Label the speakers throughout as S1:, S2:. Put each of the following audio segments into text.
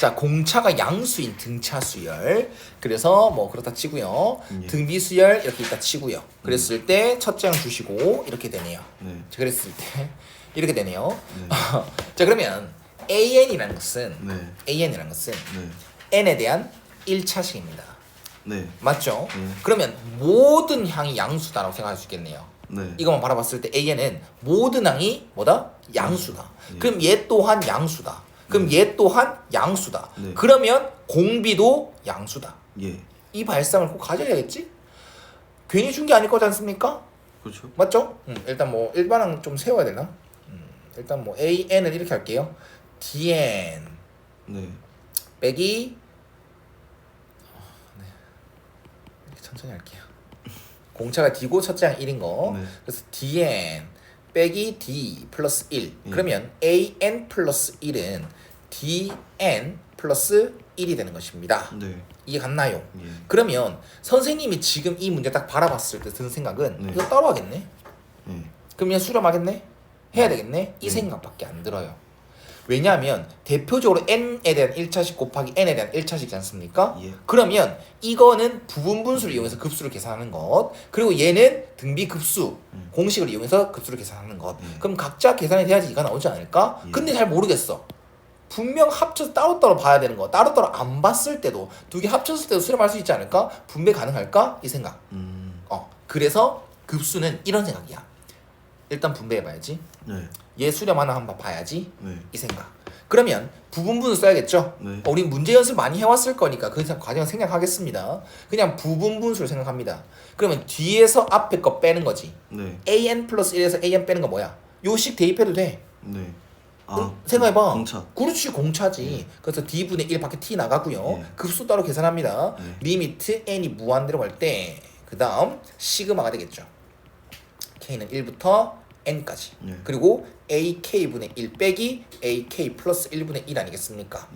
S1: 자, 공차가 양수인 등차 수열. 그래서 뭐 그렇다 치고요. 등비 수열 이렇게 있다 치고요. 그랬을 때 첫째 항 주시고 이렇게 되네요. 자, 그랬을 때 이렇게 되네요. 자, 그러면 AN이라는 것은 AN이라는 것은 N에 대한 1차식입니다. 맞죠? 그러면 모든 항이 양수다라고 생각할 수 있겠네요. 이것만 바라봤을 때 AN은 모든 항이 뭐다? 양수다. 그럼 얘 또한 양수다. 그럼 얘 또한 양수다. 그러면 공비도 양수다. 이 발상을 꼭 가져야겠지? 괜히 준 게 아닐 거지 않습니까?
S2: 그렇죠.
S1: 맞죠? 일단 뭐 일반항 좀 세워야 되나? 일단 뭐 AN을 이렇게 할게요. DN 빼기 이렇게 천천히 할게요. 공차가 D고 첫째 항 1인 거. 그래서 DN 빼기 D 플러스 1. 그러면 AN 플러스 1은 DN 플러스 1이 되는 것입니다. 이해 갔나요? 그러면 선생님이 지금 이 문제 딱 바라봤을 때 드는 생각은 이거 따로 하겠네? 그럼 그냥 수렴하겠네? 해야 되겠네? 이 생각밖에 안 들어요. 왜냐하면 대표적으로 n에 대한 1차식 곱하기 n에 대한 1차식이지 않습니까? 그러면 이거는 부분분수를 이용해서 급수를 계산하는 것, 그리고 얘는 등비급수 공식을 이용해서 급수를 계산하는 것. 그럼 각자 계산이 돼야지 이가 나오지 않을까? 근데 잘 모르겠어. 분명 합쳐서 따로따로 봐야 되는 거, 따로따로 안 봤을 때도 두 개 합쳤을 때도 수렴할 수 있지 않을까? 분배 가능할까? 이 생각. 그래서 급수는 이런 생각이야. 일단 분배해봐야지. 얘 수렴 하나 한번 봐야지. 이 생각. 그러면 부분분수 써야겠죠? 우린 문제 연습 많이 해왔을 거니까 그 과정을 생략하겠습니다. 그냥 부분분수를 생각합니다. 그러면 뒤에서 앞에 거 빼는 거지. AN 플러스 1에서 AN 빼는 거 뭐야? 요식 대입해도 돼. 생각해봐.
S2: 공차.
S1: 그렇지, 공차지. 그래서 D분의 1 밖에 T 나가고요. 급수 따로 계산합니다. 리미트 N이 무한대로 갈 때 그 다음 시그마가 되겠죠. K는 1부터 N까지. 그리고 AK분의 1 빼기 AK 플러스 1분의 1 아니겠습니까?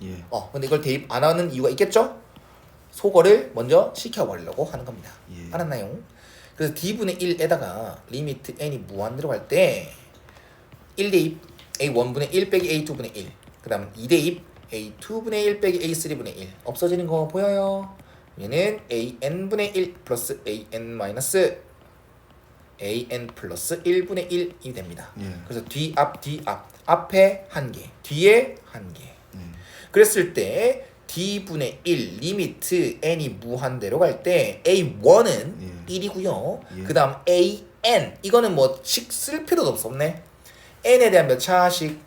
S1: 근데 이걸 대입 안 하는 이유가 있겠죠? 소거를 먼저 시켜버리려고 하는 겁니다. 알았나요? 그래서 D분의 1에다가 리미트 N이 무한대로 갈 때 1대입 A1분의 1 빼기 A2분의 1, 그 다음 2대입 A2분의 1 빼기 A3분의 1 없어지는 거 보여요? 얘는 AN분의 1 플러스 AN 마이너스 AN 플러스 1분의 1이 됩니다. 그래서 뒤앞 앞에 한 개, 뒤에 한 개. 그랬을 때 D분의 1 리미트 N이 무한대로 갈 때 A1은 1이고요. 그 다음 AN 이거는 뭐 식 쓸 필요도 없네. N에 대한 몇 차식?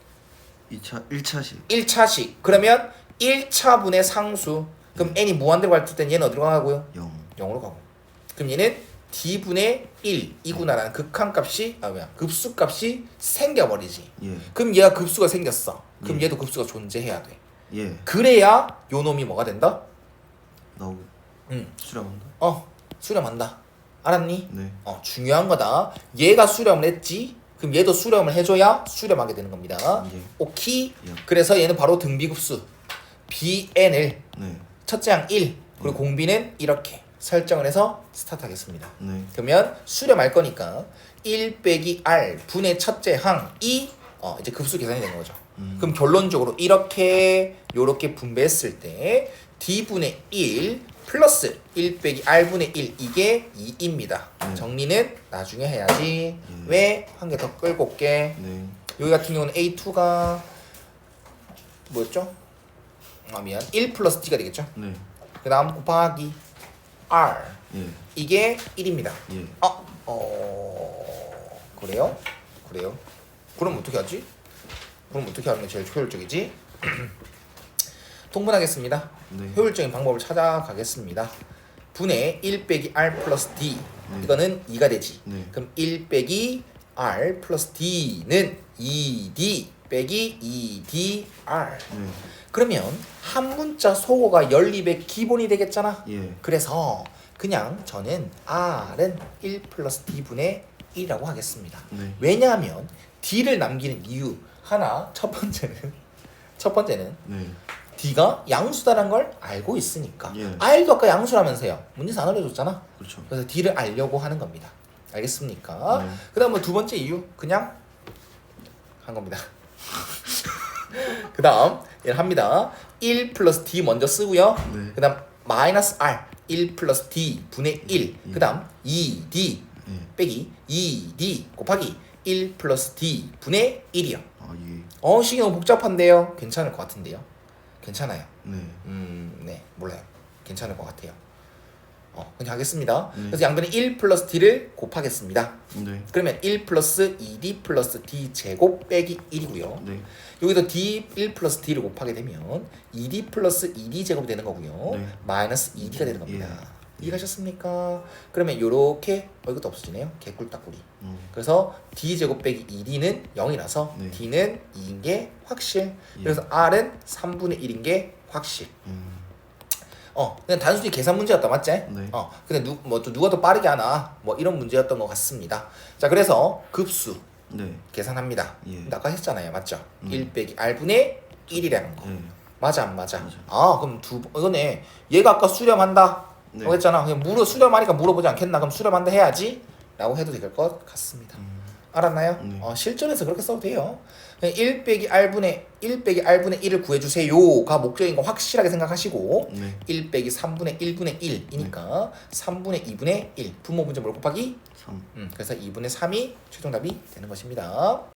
S2: 1차식.
S1: 1차식. 그러면 1차분의 상수. 그럼 N이 무한대로 갈 때는 얘는 어디로 가고요? 0으로 가고. 그럼 얘는 D분의 1이구나라는 극한값이 급수값이 생겨버리지. 그럼 얘가 급수가 생겼어. 그럼 얘도 급수가 존재해야 돼. 그래야 요 놈이 뭐가 된다?
S2: 나오고. 수렴한다.
S1: 수렴한다. 알았니? 중요한 거다. 얘가 수렴을 했지. 그럼 얘도 수렴을 해줘야 수렴하게 되는 겁니다. 오케이? 그래서 얘는 바로 등비급수 BN을 첫째 항 1 그리고 공비는 이렇게 설정을 해서 스타트 하겠습니다. 그러면 수렴할 거니까 1 빼기 R 분의 첫째 항이 이제 급수 계산이 된 거죠. 그럼 결론적으로 이렇게 요렇게 분배했을 때 D분의 1 플러스 1 빼기 R분의 1 이게 2입니다. 정리는 나중에 해야지. 왜? 한 개 더 끌고 올게. 여기 같은 경우는 A2가 뭐였죠? 미안. 1 플러스 D가 되겠죠? 그 다음 곱하기 R 이게 1입니다. 그래요? 그럼 어떻게 하지? 그럼 어떻게 하는 게 제일 효율적이지? 통분하겠습니다. 효율적인 방법을 찾아가겠습니다. 분의 1 빼기 R 플러스 D 이거는 2가 되지. 그럼 1 빼기 R 플러스 D는 2D 빼기 2DR. 그러면 한 문자 소거가 연립의 기본이 되겠잖아. 그래서 그냥 저는 R은 1 플러스 D분의 1이라고 하겠습니다. 왜냐하면 D를 남기는 이유 하나, 첫 번째는 D가 양수다라는 걸 알고 있으니까. R도 아까 양수라면서요. 문제에서 안 알려줬잖아. 그래서 D를 알려고 하는 겁니다. 알겠습니까? 그 다음 두 번째 이유 그냥 한 겁니다. 그 다음 얘를 합니다. 1 플러스 d 먼저 쓰고요.
S2: 네.
S1: 그 다음 마이너스 r 1 플러스 d 분의 1. 그 다음 2d 빼기 2d 곱하기 1 플러스 d 분의 1이요.
S2: 아 예.
S1: 식이 너무 복잡한데요. 괜찮을 것 같은데요. 괜찮아요.
S2: 네.
S1: 네, 몰라요. 괜찮을 것 같아요. 그냥 하겠습니다.
S2: 네.
S1: 그래서 양변에 1 플러스 d를 곱하겠습니다.
S2: 네.
S1: 그러면 1 플러스 2d 플러스 d 제곱 빼기 1이고요.
S2: 네.
S1: 여기서 d 1 플러스 d를 곱하게 되면 2d 플러스 2d 제곱이 되는 거고요.
S2: 네.
S1: 마이너스 2d가 되는 겁니다.
S2: 예.
S1: 이해가셨습니까? 그러면 요렇게 이것도 없어지네요. 개꿀딱꿀이. 그래서 d 제곱 빼기 2d는 0이라서
S2: 네.
S1: d는 2인 게 확실.
S2: 예.
S1: 그래서 r은 3분의 1인 게 확실. 그냥 단순히 계산 문제였다, 맞지?
S2: 네.
S1: 근데 또 누가 더 빠르게 하나 뭐 이런 문제였던 것 같습니다. 자, 그래서 급수
S2: 네.
S1: 계산합니다.
S2: 예.
S1: 근데 아까 했잖아요, 맞죠? 1 빼기 r분의 1이라는 거.
S2: 네.
S1: 맞아, 안 맞아?
S2: 맞아.
S1: 그럼 이거네. 얘가 아까 수렴한다.
S2: 네.
S1: 했잖아. 그냥 수렴하니까 물어보지 않겠나? 그럼 수렴한다 해야지. 라고 해도 될 것 같습니다. 알았나요?
S2: 네.
S1: 실전에서 그렇게 써도 돼요. 1 빼기 r분의 1을 구해주세요가 목적인 거 확실하게 생각하시고
S2: 네.
S1: 1 빼기 3분의 1분의 1이니까 3분의 2분의 1 분모 분자 뭘 곱하기
S2: 3.
S1: 그래서 2분의 3이 최종답이 되는 것입니다.